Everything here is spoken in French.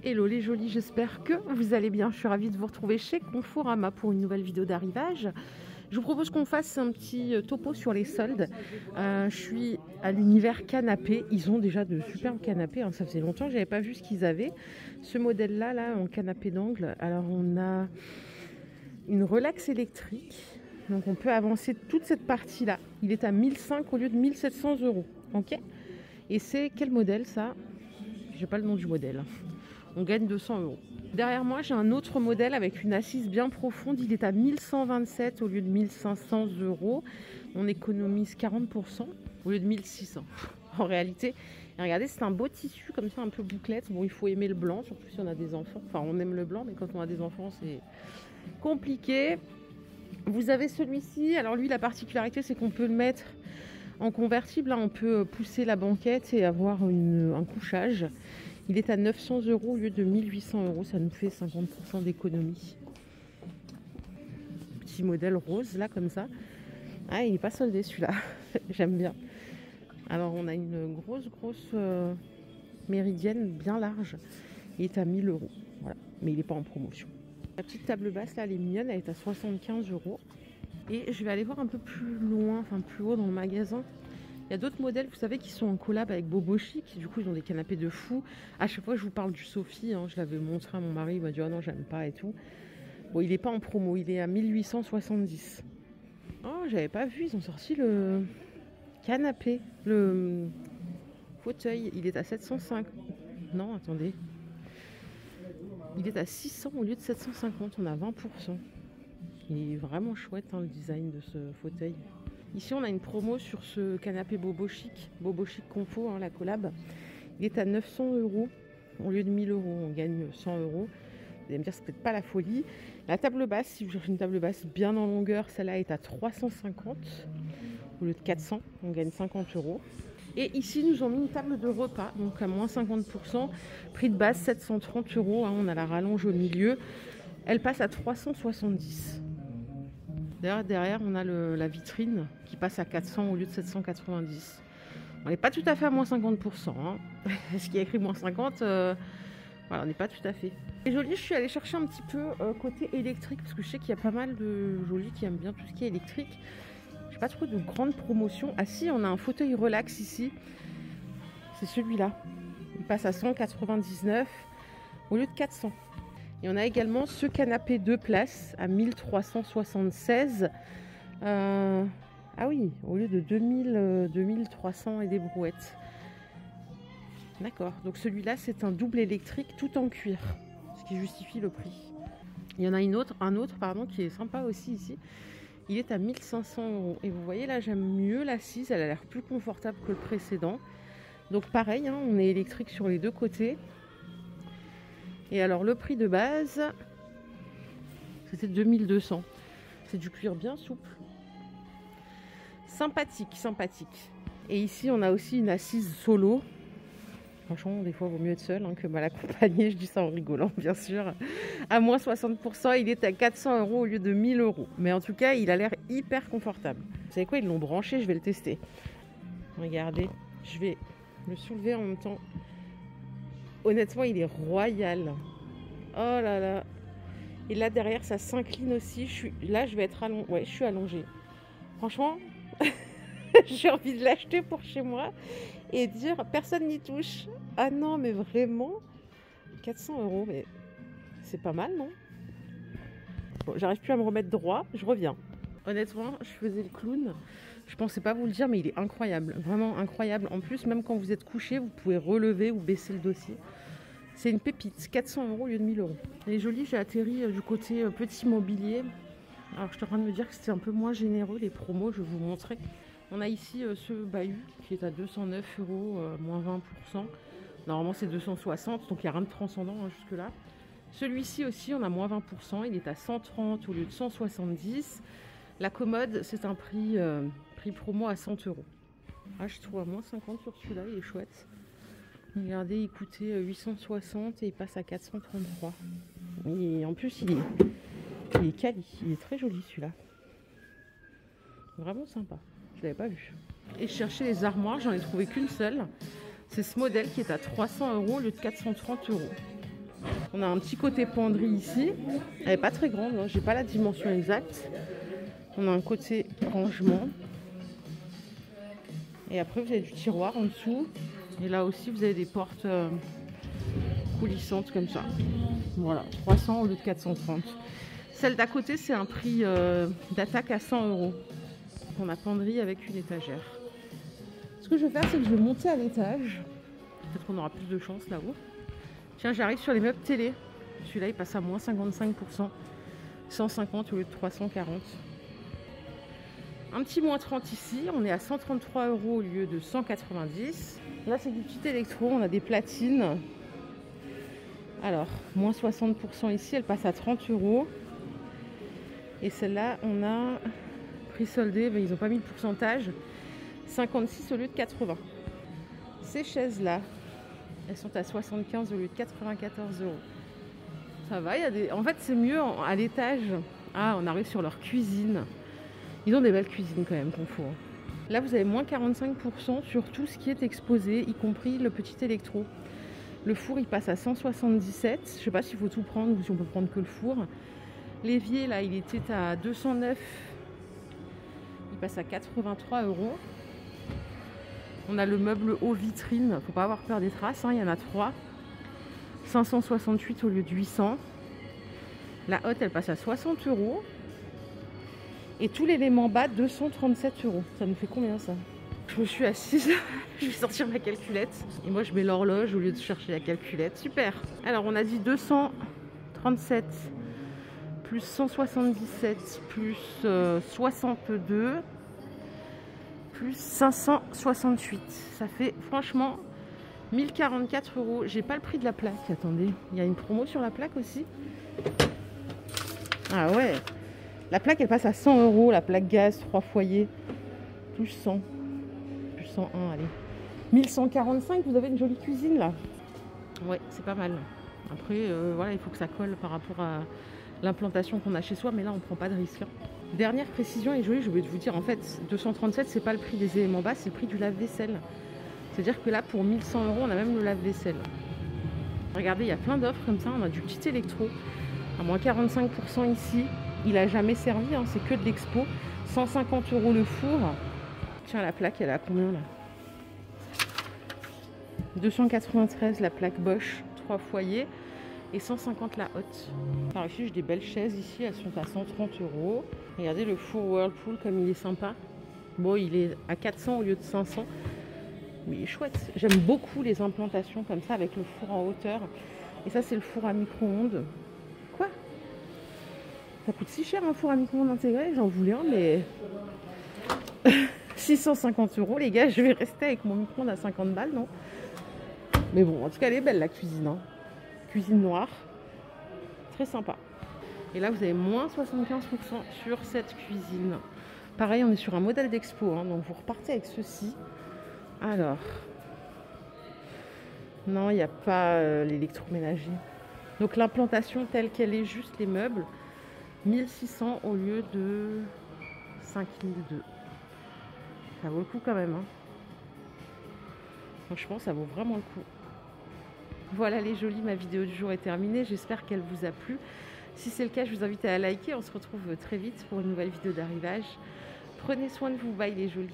Hello les jolis, j'espère que vous allez bien. Je suis ravie de vous retrouver chez Conforama pour une nouvelle vidéo d'arrivage. Je vous propose qu'on fasse un petit topo sur les soldes. Je suis à l'univers canapé. Ils ont déjà de superbes canapés, hein. Ça faisait longtemps que je n'avais pas vu ce qu'ils avaient. Ce modèle-là, là, en canapé d'angle. Alors on a une relax électrique. Donc on peut avancer toute cette partie-là. Il est à 1005 au lieu de 1700 €. Ok. Et c'est quel modèle ça? J'ai pas le nom du modèle. On gagne 200 €. Derrière moi, j'ai un autre modèle avec une assise bien profonde. Il est à 1127 au lieu de 1500 €. On économise 40% au lieu de 1600 en réalité. Et regardez, c'est un beau tissu comme ça, un peu bouclette. Bon, il faut aimer le blanc, surtout si on a des enfants. Enfin, on aime le blanc, mais quand on a des enfants, c'est compliqué. Vous avez celui-ci. Alors lui, la particularité, c'est qu'on peut le mettre en convertible. Là, on peut pousser la banquette et avoir un couchage. Il est à 900 € au lieu de 1800 €. Ça nous fait 50% d'économie. Petit modèle rose, là, comme ça. Ah, il n'est pas soldé, celui-là. J'aime bien. Alors, on a une grosse méridienne bien large. Il est à 1000 €. Voilà. Mais il n'est pas en promotion. La petite table basse, là, elle est mignonne. Elle est à 75 €. Et je vais aller voir un peu plus loin, enfin plus haut dans le magasin. Il y a d'autres modèles, vous savez, qui sont en collab avec Bobo Chic. Du coup, ils ont des canapés de fou. À chaque fois, je vous parle du Sophie. Hein, je l'avais montré à mon mari. Il m'a dit « Ah non, j'aime pas et tout ». Bon, il n'est pas en promo. Il est à 1870. Oh, j'avais pas vu. Ils ont sorti le canapé, le fauteuil. Il est à 705. Non, attendez. Il est à 600 au lieu de 750. On a 20%. Il est vraiment chouette, hein, le design de ce fauteuil. Ici, on a une promo sur ce canapé Bobo Chic Confo, hein, la collab. Il est à 900 € au lieu de 1000 €. On gagne 100 €. Vous allez me dire, c'est peut-être pas la folie. La table basse, si vous cherchez une table basse bien en longueur, celle-là est à 350 au lieu de 400. On gagne 50 €. Et ici, nous ont mis une table de repas, donc à moins 50%. Prix de base, 730 €. Hein, on a la rallonge au milieu. Elle passe à 370. Derrière, on a la vitrine qui passe à 400 au lieu de 790. On n'est pas tout à fait à moins 50%. Hein. Ce qui est écrit moins 50, voilà, on n'est pas tout à fait. Et joli, je suis allée chercher un petit peu côté électrique, parce que je sais qu'il y a pas mal de jolis qui aiment bien tout ce qui est électrique. Je n'ai pas trop de grandes promotions. Ah si, on a un fauteuil relax ici. C'est celui-là. Il passe à 199 au lieu de 400. Et on a également ce canapé 2 places à 1376. Ah oui, au lieu de 2300 et des brouettes. D'accord, donc celui-là c'est un double électrique tout en cuir, ce qui justifie le prix. Il y en a un autre qui est sympa aussi ici. Il est à 1500 €. Et vous voyez là, j'aime mieux l'assise, elle a l'air plus confortable que le précédent. Donc pareil, hein, on est électrique sur les deux côtés. Et alors le prix de base, c'était 2200. C'est du cuir bien souple. Sympathique. Et ici, on a aussi une assise solo. Franchement, des fois, il vaut mieux être seul, hein, que mal accompagné. Je dis ça en rigolant, bien sûr. À moins 60%, il est à 400 € au lieu de 1000 €. Mais en tout cas, il a l'air hyper confortable. Vous savez quoi, ils l'ont branché, je vais le tester. Regardez, je vais le soulever en même temps. Honnêtement, il est royal. Oh là là. Et là, derrière, ça s'incline aussi. Là, je vais être allongée. Ouais, je suis allongée. Franchement, j'ai envie de l'acheter pour chez moi et dire personne n'y touche. Ah non, mais vraiment, 400 €, mais c'est pas mal, non? Bon, j'arrive plus à me remettre droit. Je reviens. Honnêtement, je faisais le clown. Je pensais pas vous le dire, mais il est incroyable. Vraiment incroyable. En plus, même quand vous êtes couché, vous pouvez relever ou baisser le dossier. C'est une pépite. 400 € au lieu de 1000 €. Elle est jolie. J'ai atterri du côté petit mobilier. Alors, je suis en train de me dire que c'était un peu moins généreux, les promos. Je vais vous montrer. On a ici ce bahut qui est à 209 €, moins 20%. Normalement, c'est 260, donc il n'y a rien de transcendant, hein, jusque-là. Celui-ci aussi, on a moins 20%. Il est à 130 au lieu de 170. La commode, c'est un prix promo à 100 €. Ah, je trouve à moins 50 sur celui-là, il est chouette. Regardez, il coûtait 860 et il passe à 433. Et en plus, il est quali, il est très joli celui-là. Vraiment sympa, je ne l'avais pas vu. Et je cherchais les armoires, j'en ai trouvé qu'une seule. C'est ce modèle qui est à 300 € au lieu de 430 €. On a un petit côté penderie ici. Elle n'est pas très grande, hein. J'ai pas la dimension exacte. On a un côté rangement. Et après, vous avez du tiroir en dessous. Et là aussi, vous avez des portes coulissantes comme ça. Voilà, 300 au lieu de 430. Celle d'à côté, c'est un prix d'attaque à 100 €. On a penderie avec une étagère. Ce que je vais faire, c'est que je vais monter à l'étage. Peut-être qu'on aura plus de chance là-haut. Tiens, j'arrive sur les meubles télé. Celui-là, il passe à moins 55%. 150 au lieu de 340. Un petit moins 30 ici. On est à 133 € au lieu de 190. Là, c'est du petit électro. On a des platines. Alors, moins 60% ici. Elle passe à 30 €. Et celle-là, on a prix soldé. Mais ils n'ont pas mis le pourcentage. 56 au lieu de 80. Ces chaises-là, elles sont à 75 au lieu de 94 €. Ça va, il y a des... En fait, c'est mieux à l'étage. Ah, on arrive sur leur cuisine. Ils ont des belles cuisines quand même, Confort. Là, vous avez moins 45% sur tout ce qui est exposé, y compris le petit électro. Le four, il passe à 177. Je ne sais pas s'il faut tout prendre ou si on peut prendre que le four. L'évier, là, il était à 209. Il passe à 83 €. On a le meuble haut vitrine. Il ne faut pas avoir peur des traces, hein. Il y en a 3. 568 au lieu de 800. La hotte, elle passe à 60 €. Et tout l'élément bas, 237 €. Ça nous fait combien ça? Je me suis assise, je vais sortir ma calculette. Et moi, je mets l'horloge au lieu de chercher la calculette. Super. Alors, on a dit 237 plus 177 plus 62 plus 568. Ça fait franchement 1044 €. J'ai pas le prix de la plaque. Attendez, il y a une promo sur la plaque aussi. Ah ouais. La plaque, elle passe à 100 €. La plaque gaz, 3 foyers. Plus 100. Plus 101, allez. 1145, vous avez une jolie cuisine là. Ouais, c'est pas mal. Après, voilà, il faut que ça colle par rapport à l'implantation qu'on a chez soi. Mais là, on prend pas de risque. Hein. Dernière précision, et jolie, je voulais vous dire, en fait, 237, c'est pas le prix des éléments bas, c'est le prix du lave-vaisselle. C'est-à-dire que là, pour 1100 €, on a même le lave-vaisselle. Regardez, il y a plein d'offres comme ça. On a du petit électro à moins 45% ici. Il n'a jamais servi, hein, c'est que de l'expo. 150 € le four. Tiens, la plaque, elle est à combien là? 293 la plaque Bosch, 3 foyers. Et 150 la hotte. Par ici, j'ai des belles chaises ici. Elles sont à 130 €. Regardez le four Whirlpool comme il est sympa. Bon, il est à 400 au lieu de 500. Mais il est chouette. J'aime beaucoup les implantations comme ça avec le four en hauteur. Et ça, c'est le four à micro-ondes. Quoi? Ça coûte si cher un four à micro-ondes intégré? J'en voulais un, mais 650 € les gars. Je vais rester avec mon micro-ondes à 50 balles, non? Mais bon, en tout cas, elle est belle la cuisine. Hein. Cuisine noire. Très sympa. Et là, vous avez moins 75% sur cette cuisine. Pareil, on est sur un modèle d'expo. Hein, donc, vous repartez avec ceci. Alors, non, il n'y a pas l'électroménager. Donc l'implantation telle qu'elle est, juste les meubles, 1600 au lieu de 5002. Ça vaut le coup quand même. Hein. Franchement, ça vaut vraiment le coup. Voilà les jolies, ma vidéo du jour est terminée. J'espère qu'elle vous a plu. Si c'est le cas, je vous invite à la liker. On se retrouve très vite pour une nouvelle vidéo d'arrivage. Prenez soin de vous. Bye les jolies.